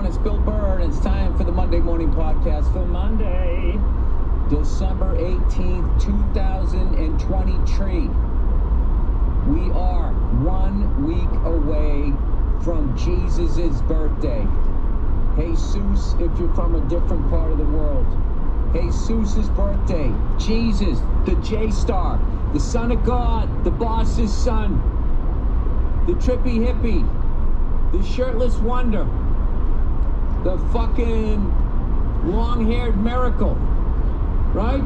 It's Bill Burr, and it's time for the Monday Morning Podcast for Monday, December 18th, 2023. We are 1 week away from Jesus' birthday. Jesus, if you're from a different part of the world. Jesus' birthday. Jesus, the J-Star, the Son of God, the boss's son, the trippy hippie, the shirtless wonder, the fucking long-haired miracle, right?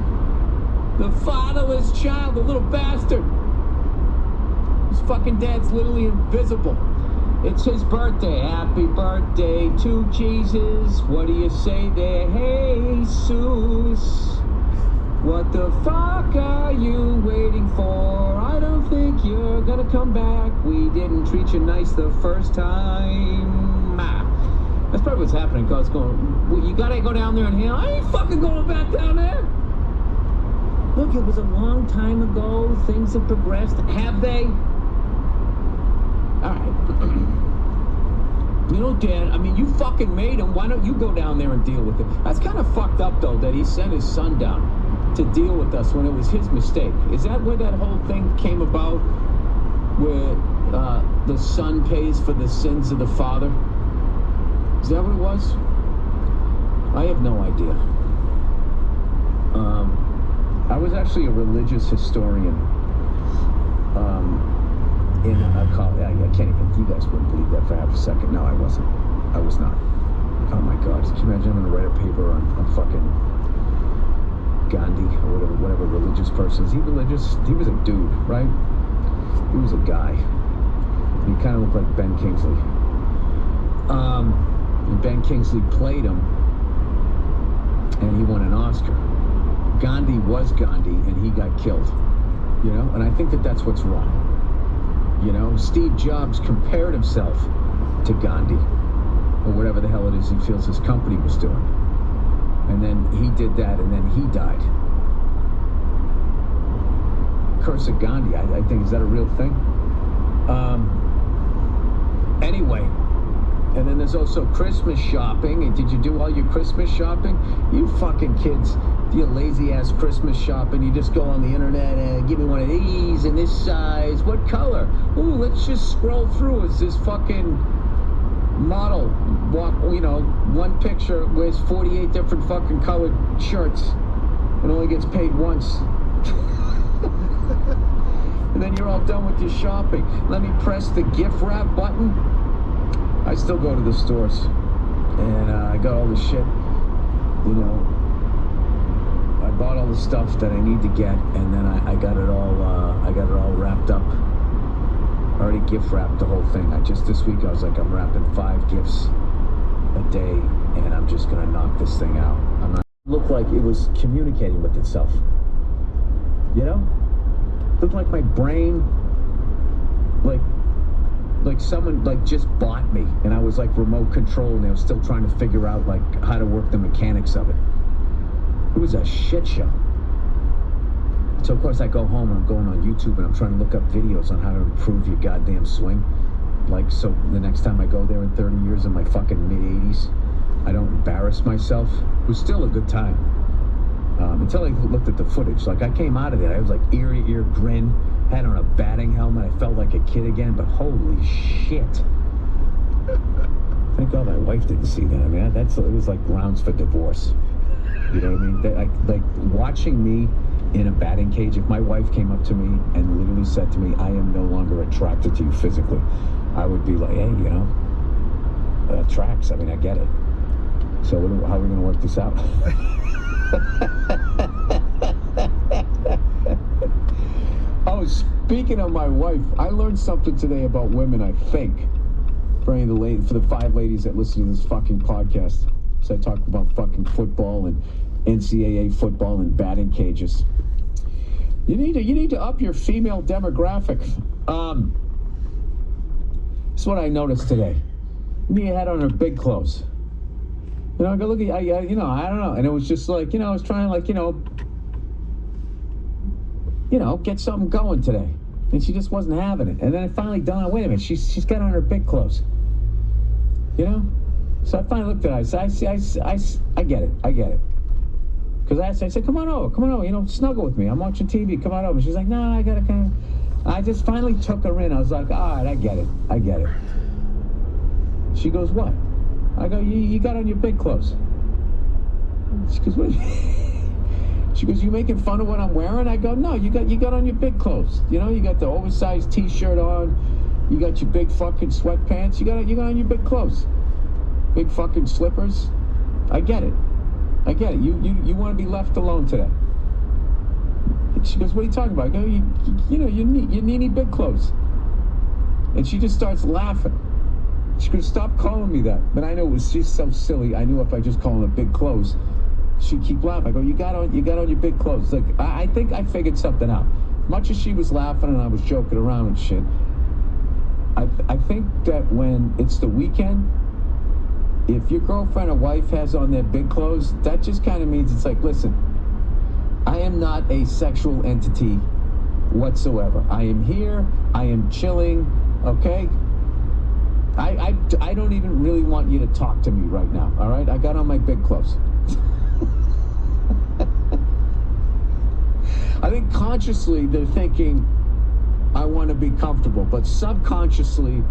The fatherless child, the little bastard. His fucking dad's literally invisible. It's his birthday. Happy birthday to Jesus. What do you say there, Jesus? What the fuck are you waiting for? I don't think you're gonna come back. We didn't treat you nice the first time. That's probably what's happening. God's going, well, you gotta go down there and heal. I ain't fucking going back down there. Look, it was a long time ago. Things have progressed. Have they? All right. You know, Dad, I mean, you fucking made him. Why don't you go down there and deal with it? That's kind of fucked up, though, that he sent his son down to deal with us when it was his mistake. Is that where that whole thing came about, where the son pays for the sins of the father? Is that what it was? I have no idea. I was actually a religious historian in a college. I can't even, you guys wouldn't believe that for half a second. No, I wasn't. I was not. Oh my God. Can you imagine I'm going to write a paper on fucking Gandhi or whatever religious person? Is he religious? He was a dude, right? He was a guy. He kind of looked like Ben Kingsley. And Ben Kingsley played him, and he won an Oscar. Gandhi was Gandhi, and he got killed. You know? And I think that that's what's wrong. You know? Steve Jobs compared himself to Gandhi, or whatever the hell it is he feels his company was doing. And then he did that, and then he died. Curse of Gandhi, I think, is that a real thing? Anyway, and then there's also Christmas shopping. And did you do all your Christmas shopping? You fucking kids, you lazy-ass Christmas shopping. You just go on the internet and give me one of these in this size. What color? Ooh, let's just scroll through. It's this fucking model, you know, one picture wears 48 different fucking colored shirts and only gets paid once. And then you're all done with your shopping. Let me press the gift wrap button. I still go to the stores and I got all the shit, you know. I bought all the stuff that I need to get, and then I got it all wrapped up. I already gift wrapped the whole thing. This week I was like, I'm wrapping 5 gifts a day, and I'm just gonna knock this thing out. It looked like it was communicating with itself. You know? It looked like my brain, like someone just bought me, and I was like remote control, and they were still trying to figure out like how to work the mechanics of it. It was a shit show. So of course I go home and I'm going on YouTube and I'm trying to look up videos on how to improve your goddamn swing. Like, so the next time I go there in 30 years in my fucking mid-80s, I don't embarrass myself. It was still a good time. Until I looked at the footage. Like, I came out of there, I was like ear to ear grin, had on a batting helmet, I felt like a kid again, but holy shit. Thank God my wife didn't see that. I mean, it was like grounds for divorce. You know what I mean? Like watching me in a batting cage, if my wife came up to me and literally said to me, I am no longer attracted to you physically, I would be like, hey, you know, tracks. I mean, I get it. So how are we going to work this out? Oh, speaking of my wife, I learned something today about women, I think. For the 5 ladies that listen to this fucking podcast. So I talk about fucking football and NCAA football and batting cages. You need to up your female demographic. This is what I noticed today. Mia had on her big clothes. You know, I go look at, I don't know. And it was just like, I was trying to like, get something going today. And she just wasn't having it. And then it finally dawned on, wait a minute, she's got on her big clothes. So I finally looked at her. I said, I get it. Because I said, come on over, snuggle with me. I'm watching TV, come on over. She's like, no, I gotta kind of. I just finally took her in. I was like, all right, I get it. She goes, what? I go, you got on your big clothes. She goes, what? She goes, you making fun of what I'm wearing? I go, no, you got on your big clothes. You got the oversized T-shirt on. You got your big fucking sweatpants. You got on your big clothes. Big fucking slippers. I get it. You want to be left alone today. She goes, what are you talking about? I go, your Nene big clothes. And she just starts laughing. She goes, stop calling me that. But I know she's so silly. I knew if I just call her big clothes, she'd keep laughing. I go, you got on your big clothes. Like, I think I figured something out. Much as she was laughing and I was joking around and shit, I think that when it's the weekend, if your girlfriend or wife has on their big clothes, that just kind of means it's like, listen, I am not a sexual entity whatsoever. I am here. I am chilling. Okay? I don't even really want you to talk to me right now. All right? I got on my big clothes. I think consciously they're thinking, I want to be comfortable, but subconsciously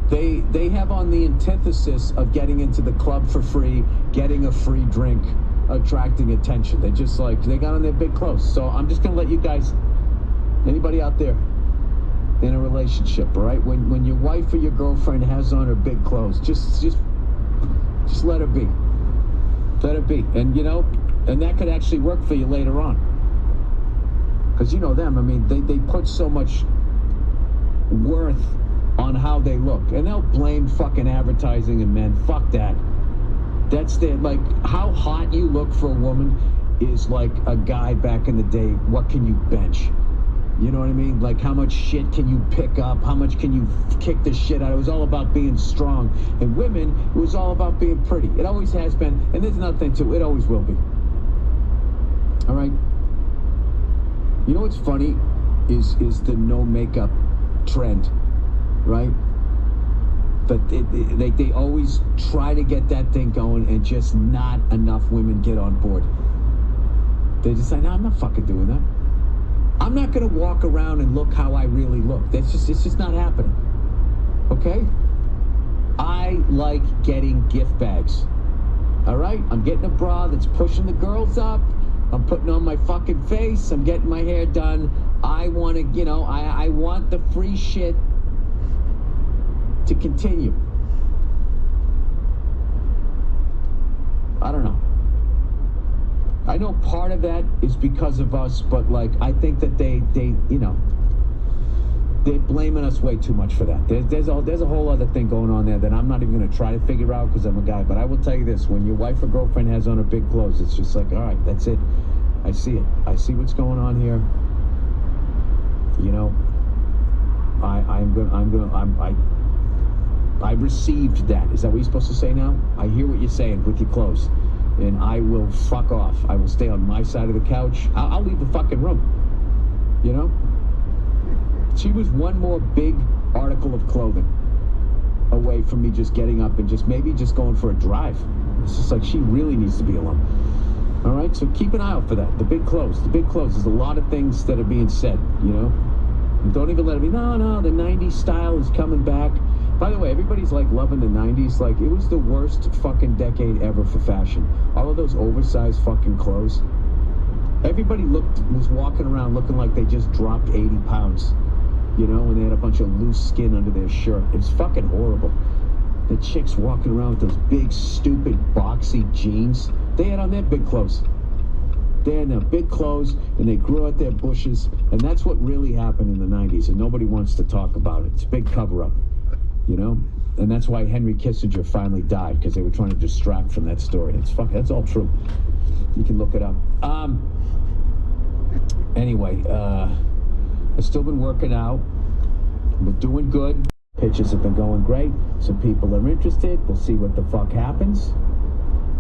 they have on the antithesis of getting into the club for free, getting a free drink, attracting attention. They got on their big clothes. So I'm just gonna let you guys, anybody out there in a relationship, all right, when your wife or your girlfriend has on her big clothes, just let her be. Let her be. And and that could actually work for you later on. Because them, I mean, they put so much worth on how they look. And they'll blame fucking advertising and men. Fuck that. That's like, how hot you look for a woman is like a guy back in the day. What can you bench? You know what I mean? Like, how much shit can you pick up? How much can you kick the shit out? It was all about being strong. And women, it was all about being pretty. It always has been. And there's nothing to it. It always will be. All right? You know what's funny is the no makeup trend, right? But they always try to get that thing going, and just not enough women get on board. They just say, no, I'm not fucking doing that. I'm not going to walk around and look how I really look. It's just not happening. Okay? I like getting gift bags. All right? I'm getting a bra that's pushing the girls up. I'm putting on my fucking face. I'm getting my hair done. I want to, I want the free shit to continue. I don't know. I know part of that is because of us, but like, I think that they're blaming us way too much for that. There's a whole other thing going on there that I'm not even going to try to figure out because I'm a guy. But I will tell you this: when your wife or girlfriend has on her big clothes, it's just like, all right, that's it. I see it. I see what's going on here. I received that. Is that what you're supposed to say now? I hear what you're saying with your clothes. And I will fuck off. I will stay on my side of the couch. I'll leave the fucking room. She was one more big article of clothing away from me just getting up and maybe just going for a drive. It's just like, she really needs to be alone. All right, so keep an eye out for that. The big clothes. There's a lot of things that are being said, And don't even let it be, no, the 90s style is coming back. By the way, everybody's like loving the 90s. Like, it was the worst fucking decade ever for fashion. All of those oversized fucking clothes. Everybody was walking around looking like they just dropped 80 pounds. And they had a bunch of loose skin under their shirt. It was fucking horrible. The chicks walking around with those big, stupid, boxy jeans. They had on their big clothes. They had their big clothes, and they grew out their bushes. And that's what really happened in the 90s, and nobody wants to talk about it. It's a big cover-up. And that's why Henry Kissinger finally died, because they were trying to distract from that story. That's all true. You can look it up. Anyway, I've still been working out. We're doing good. Pitches have been going great. Some people are interested. We'll see what the fuck happens.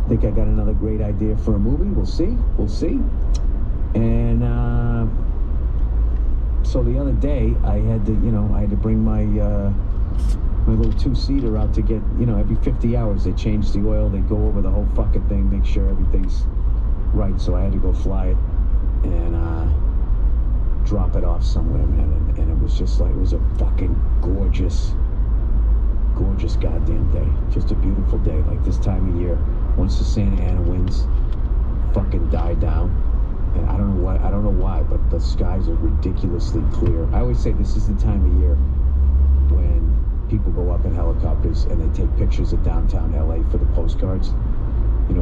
I think I got another great idea for a movie. We'll see. And so the other day, I had to bring my my little two-seater out to get, every 50 hours they change the oil, they go over the whole fucking thing, make sure everything's right. So I had to go fly it and drop it off somewhere, man. And it was just like, it was a fucking gorgeous goddamn day. Just a beautiful day, like this time of year. Once the Santa Ana winds fucking die down, and I don't know why, but the skies are ridiculously clear. I always say this is the time of year when people go up in helicopters and they take pictures of downtown LA for the postcards,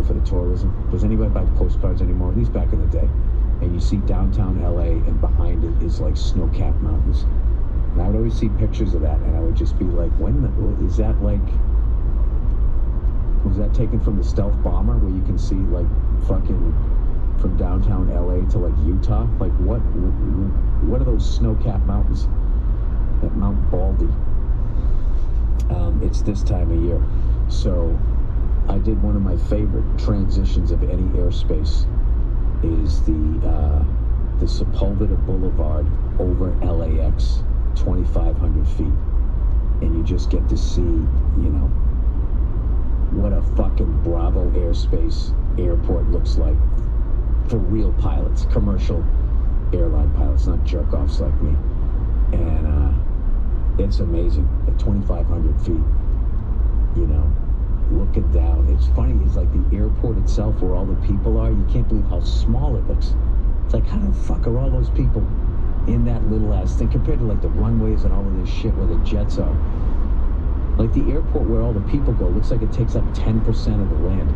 for the tourism. Does anybody buy postcards anymore? At least back in the day. And you see downtown LA, and behind it is like snow-capped mountains. And I would always see pictures of that, and I would just be like, is that like, was that taken from the stealth bomber where you can see like fucking from downtown LA to like Utah? Like what are those snow-capped mountains? That Mount Baldy. It's this time of year. So I did one of my favorite transitions of any airspace is the Sepulveda Boulevard over LAX, 2,500 feet. And you just get to see, what a fucking Bravo airspace airport looks like for real pilots, commercial airline pilots, not jerk-offs like me. And it's amazing at 2,500 feet, looking down. It's funny, it's like the airport itself where all the people are, you can't believe how small it looks. It's like, how the fuck are all those people in that little ass thing compared to like the runways and all of this shit where the jets are? Like the airport where all the people go looks like it takes up 10% of the land.